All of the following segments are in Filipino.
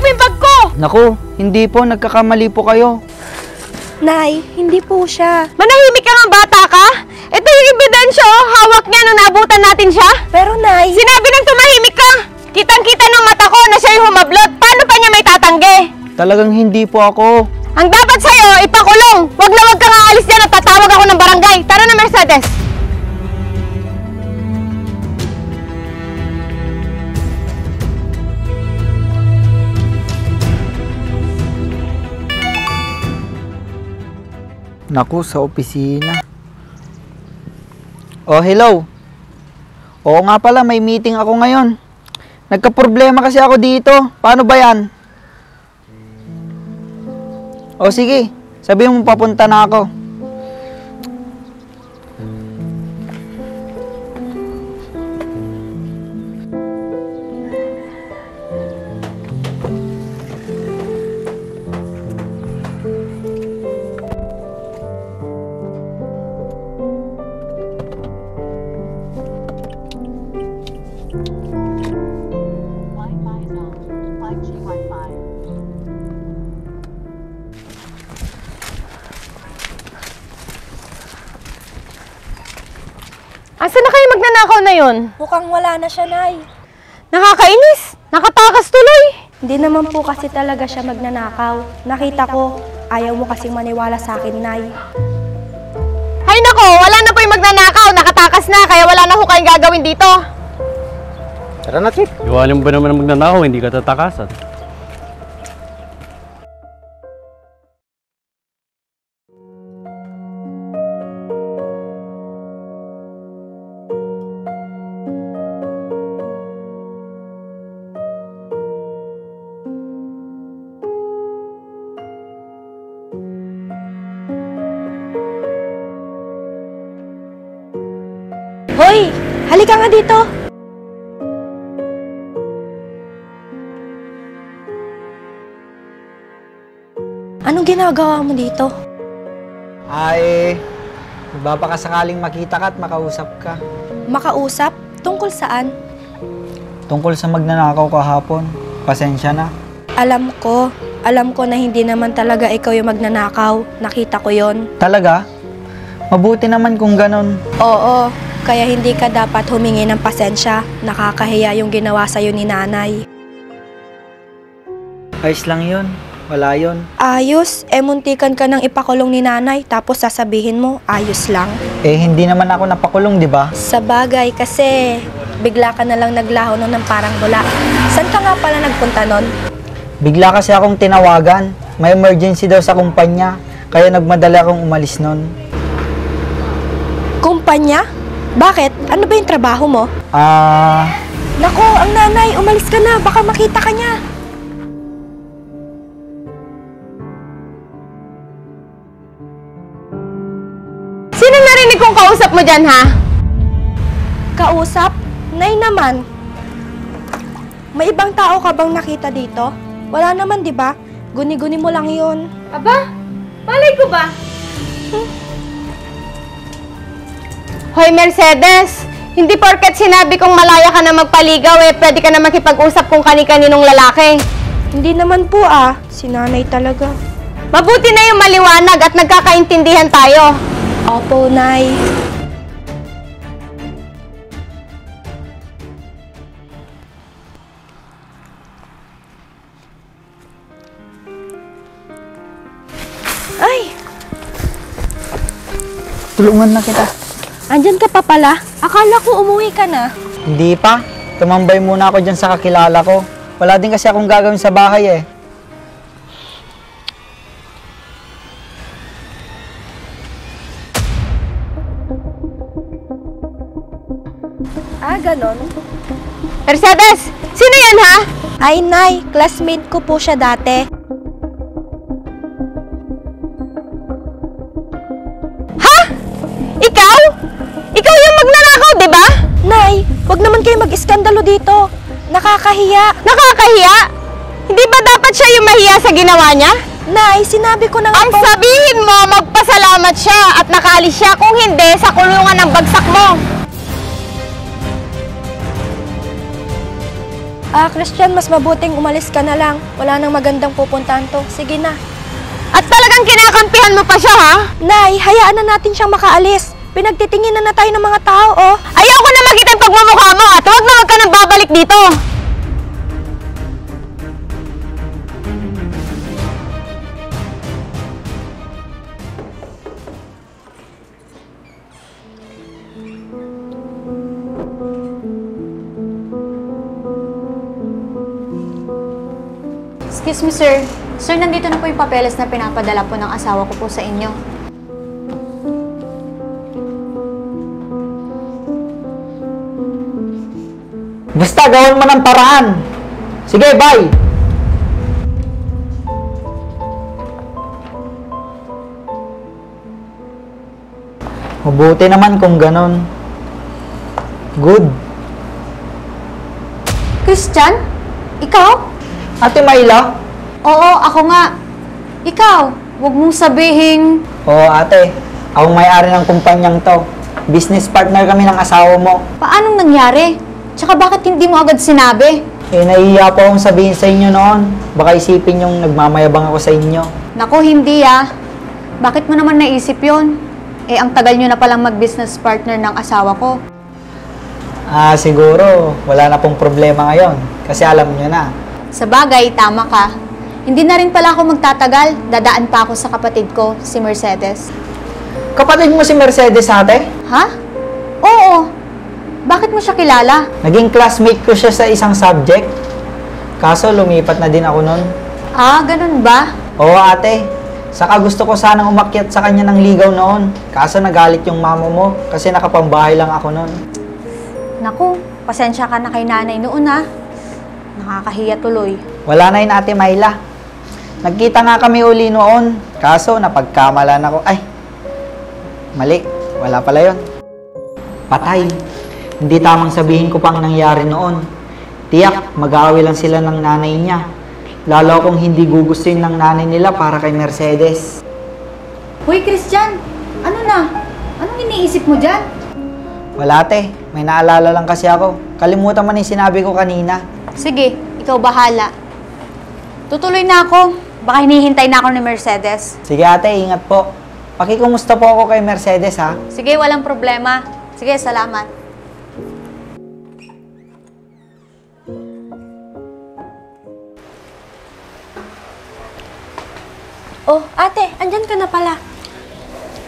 mo yung bag ko! Naku, hindi po. Nagkakamali po kayo. Nay, hindi po siya. Manahimik ka nga, bata ka! Ito yung ebidensya, oh. Hawak niya nung naabutan natin siya. Pero Nay... Sinabi ng tumahimik ka! Kitang-kita ng mata ko na siya yung humablot. Paano pa niya may tatanggi? Talagang hindi po ako. Ang dapat sa'yo, ipakulong! Wag na wag kang aalis dyan at tatawag ako ng barangay. Tara na, Mercedes! Naku, sa opisina. Oh, hello. Oo nga pala, may meeting ako ngayon. Nagka-problema kasi ako dito. Paano ba yan? O sige, sabihin mo papunta na ako. Asa na kayo magnanakaw na yon? Mukhang wala na siya, Nay. Nakakainis! Nakatakas tuloy! Hindi naman po kasi talaga siya magnanakaw. Nakita ko, ayaw mo kasing maniwala sa akin, Nay. Hay nako, wala na po yung magnanakaw. Nakatakas na, kaya wala na ho kayong gagawin dito. Tara na, Chip. Iwalim ba naman ang magnanakaw, hindi ka tatakasan. Hoy! Halika nga dito! Anong ginagawa mo dito? Ay, magbabakasakaling makita ka at makausap ka. Makausap? Tungkol saan? Tungkol sa magnanakaw kahapon. Pasensya na. Alam ko na hindi naman talaga ikaw yung magnanakaw. Nakita ko yon. Talaga? Mabuti naman kung ganon. Oo, kaya hindi ka dapat humingi ng pasensya. Nakakahiya yung ginawa sa'yo ni nanay. Ayos lang yun. Wala yun. Ayos? Muntikan ka nang ipakulong ni nanay tapos sasabihin mo, ayos lang. Eh, hindi naman ako napakulong, di ba? Sa bagay kasi, bigla ka na lang naglaho nun ng parang bula. Saan ka nga pala nagpunta nun? Bigla kasi akong tinawagan. May emergency daw sa kumpanya. Kaya nagmadali akong umalis nun. Kumpanya? Bakit? Ano ba yung trabaho mo? Nako, ang nanay, umalis ka na. Baka makita ka niya. Sino narinig kong kausap mo dyan, ha? Kausap? Nay naman. May ibang tao ka bang nakita dito? Wala naman, di ba? Guni-guni mo lang yun. Aba, malay ko ba? Hoy, Mercedes! Hindi porket sinabi kong malaya ka na magpaligaw pwede ka na makipag-usap kung kani-kaninong lalaki. Hindi naman po si nanay talaga. Mabuti na yung maliwanag at nagkakaintindihan tayo. Opo, Nay. Ay! Tulungan na kita. Andyan ka pa pala? Akala ko umuwi ka na. Hindi pa. Tumambay muna ako dyan sa kakilala ko. Wala din kasi akong gagawin sa bahay Ganon? Mercedes! Sino yan, ha? Ay, Nay. Classmate ko po siya dati. Ha? Ikaw? Ikaw yung magnanakaw, di ba? Nay, wag naman kayo mag-iskandalo dito. Nakakahiya. Nakakahiya? Hindi ba dapat siya yung mahiya sa ginawa niya? Nay, sinabi ko na nga Ang sabihin mo, magpasalamat siya at nakalis siya. Kung hindi, sa kulungan ng bagsak mo. Christian, mas mabuting umalis ka na lang. Wala nang magandang pupuntahan to. Sige na. At talagang kinakampihan mo pa siya, ha? Nay, hayaan na natin siyang makaalis. Pinagtitingin na tayo ng mga tao, oh. Ayoko na makita yung pagmamukha mo at huwag na huwag ka nang babalik dito. Excuse me, sir. Sir, nandito na po yung papeles na pinapadala po ng asawa ko po sa inyo. Basta gawin mo ng paraan. Sige, bye! Mabuti naman kung ganon. Good. Christian? Ikaw? Ate Myla? Oo, ako nga. Ikaw, huwag mong sabihin... Oo, ate. Ako may-ari ng kumpanyang to. Business partner kami ng asawa mo. Paanong nangyari? Tsaka bakit hindi mo agad sinabi? Nahihiya po akong sabihin sa inyo noon. Baka isipin yung nagmamayabang ako sa inyo. Naku, hindi ah. Bakit mo naman naisip yon? Ang tagal nyo na palang mag-business partner ng asawa ko. Siguro, wala na pong problema ngayon. Kasi alam nyo na. Sa bagay, tama ka. Hindi na rin pala ako magtatagal. Dadaan pa ako sa kapatid ko, si Mercedes. Kapatid mo si Mercedes, ate? Ha? Oo. Bakit mo siya kilala? Naging classmate ko siya sa isang subject. Kaso lumipat na din ako noon. Ganun ba? Oo, ate. Saka gusto ko sanang umakyat sa kanya ng ligaw noon. Kaso nagalit yung mama mo kasi nakapambahay lang ako noon. Naku, pasensya ka na kay nanay noon ha. Nakakahiya tuloy. Wala na yun, ate Myla. Nagkita nga kami uli noon. Kaso napagkamalan ako. Ay, mali. Wala pala yun. Patay. Hindi tamang sabihin ko pang nangyari noon. Tiyak, mag-aaway lang sila ng nanay niya. Lalo kung hindi gugustuhin ng nanay nila para kay Mercedes. Hoy, Christian! Ano na? Anong iniisip mo dyan? Wala, ate. May naalala lang kasi ako. Kalimutan man yung sinabi ko kanina. Sige, ikaw bahala. Tutuloy na ako. Baka hinihintay na ako ni Mercedes. Sige, ate. Ingat po. Pakikumusta po ako kay Mercedes, ha? Sige, walang problema. Sige, salamat. Oh, ate, andyan ka na pala.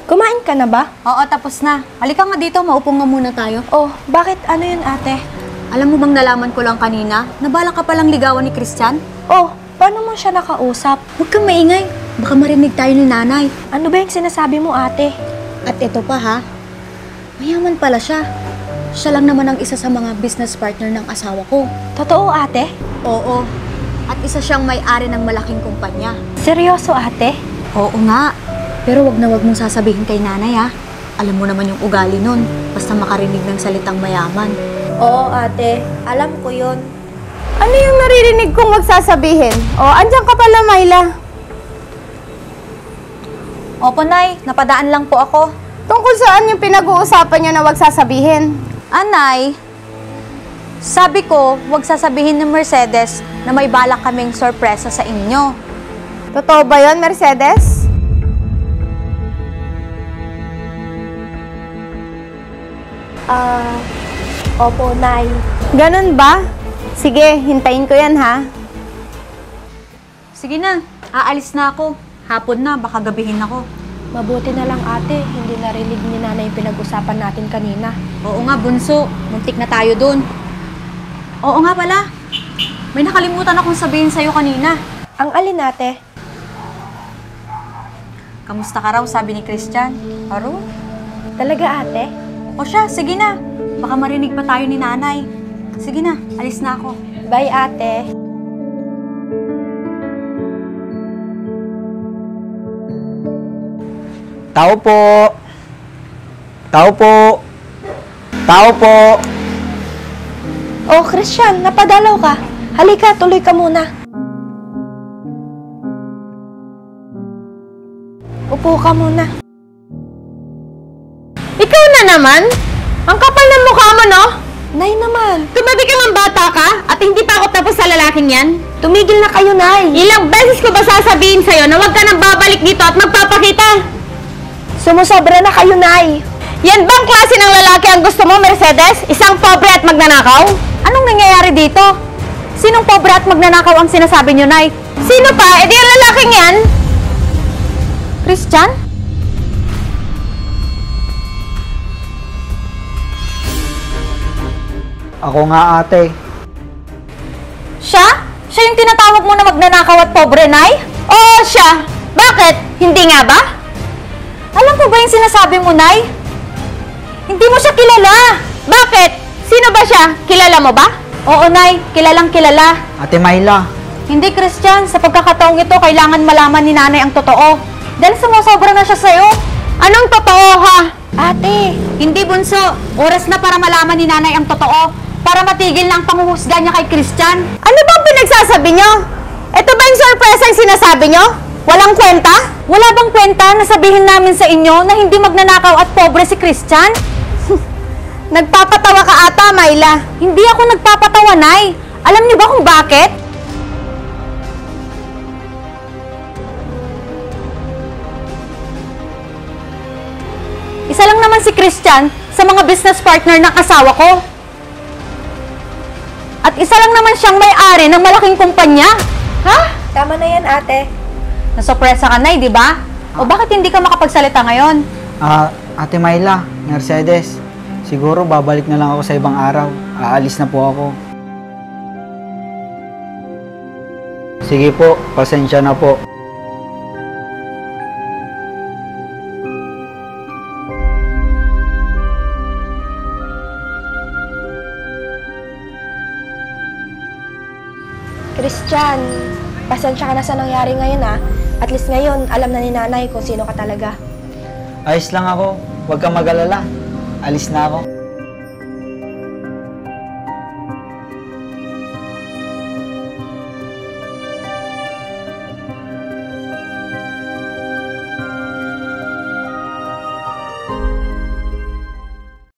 Kumain ka na ba? Oo, tapos na. Halika nga dito, maupo nga muna tayo. Oh, bakit? Ano yun, ate? Alam mo bang nalaman ko lang kanina? Nabala ka palang ligawan ni Christian? Oh, paano mo siya nakausap? Huwag kang maingay. Baka marinig tayo ni nanay. Ano ba yung sinasabi mo, ate? At ito pa ha, mayaman pala siya. Siya lang naman ang isa sa mga business partner ng asawa ko. Totoo, ate? Oo. At isa siyang may-ari ng malaking kumpanya. Seryoso, ate? Oo nga. Pero wag na wag mong sasabihin kay nanay ha. Alam mo naman yung ugali nun. Basta makarinig ng salitang mayaman. Oo, ate. Alam ko yun. Ano yung naririnig kong magsasabihin? Andyan ka pala, Myla. Opo, Nay. Napadaan lang po ako. Tungkol saan yung pinag-uusapan niyo na wag sasabihin? Anay, sabi ko, wag sasabihin ng Mercedes na may balak kaming sorpresa sa inyo. Totoo ba yun, Mercedes? Opo, Nay. Ganun ba? Sige, hintayin ko yan, ha? Sige na, aalis na ako. Hapon na, baka gabihin ako. Mabuti na lang, ate. Hindi narinig ni nanay yung pinag-usapan natin kanina. Oo nga, bunso. Muntik na tayo dun. Oo nga pala. May nakalimutan akong sabihin sa'yo kanina. Ang alin, ate? Kamusta ka raw, sabi ni Christian. Aro? Talaga, ate? O siya, sige na. Baka marinig pa tayo ni nanay. Sige na, alis na ako. Bye, ate. Tao po. Tao po. Tao po. Oh, Christian, napadalaw ka. Halika, tuloy ka muna. Upo ka muna. Ikaw na naman? Ang kapal ng mukha mo, no? Nay naman! Tumabi ka ng bata ka at hindi pa ako tapos sa lalaking yan? Tumigil na kayo, Nay! Ilang beses ko ba sasabihin sa'yo na huwag ka nang babalik dito at magpapakita? Sumusobra na kayo, Nay! Yan bang klase ng lalaki ang gusto mo, Mercedes? Isang pobre at magnanakaw? Anong nangyayari dito? Sinong pobre at magnanakaw ang sinasabi niyo, Nay? Sino pa? E di ang lalaking yan? Christian? Ako nga, ate. Siya? Siya yung tinatawag mo na magnanakaw at pobre, Nay? Oo, siya. Bakit? Hindi nga ba? Alam ko ba yung sinasabi mo, Nay? Hindi mo siya kilala. Bakit? Sino ba siya? Kilala mo ba? Oo, Nay. Kilalang kilala. Ate Myla, Hindi, Christian. Sa pagkakataong ito, kailangan malaman ni Nanay ang totoo. Dahil sumusobra na siya sa'yo. Anong totoo, ha? Ate, hindi, Bunso. Oras na para malaman ni Nanay ang totoo. Para matigil na ang panguhusga niya kay Christian. Ano bang pinagsasabi nyo? Ito ba yung sorpresa yung sinasabi nyo? Walang kwenta? Wala bang kwenta na sabihin namin sa inyo na hindi magnanakaw at pobre si Christian? Nagpapatawa ka ata, Myla. Hindi ako nagpapatawa, Nay. Alam niyo ba kung bakit? Isa lang naman si Christian sa mga business partner ng asawa ko. At isa lang naman siyang may-ari ng malaking kumpanya. Ha? Tama na yan, ate. Nasopresa ka, Nay, di ba? O bakit hindi ka makapagsalita ngayon? Ate Myla, Mercedes, siguro babalik na lang ako sa ibang araw. Aalis na po ako. Sige po, pasensya na po. Christian, pasensya ka na sa nangyari ngayon, ha? At least ngayon, alam na ni Nanay kung sino ka talaga. Ayos lang ako, huwag kang mag-alala. Alis na ako.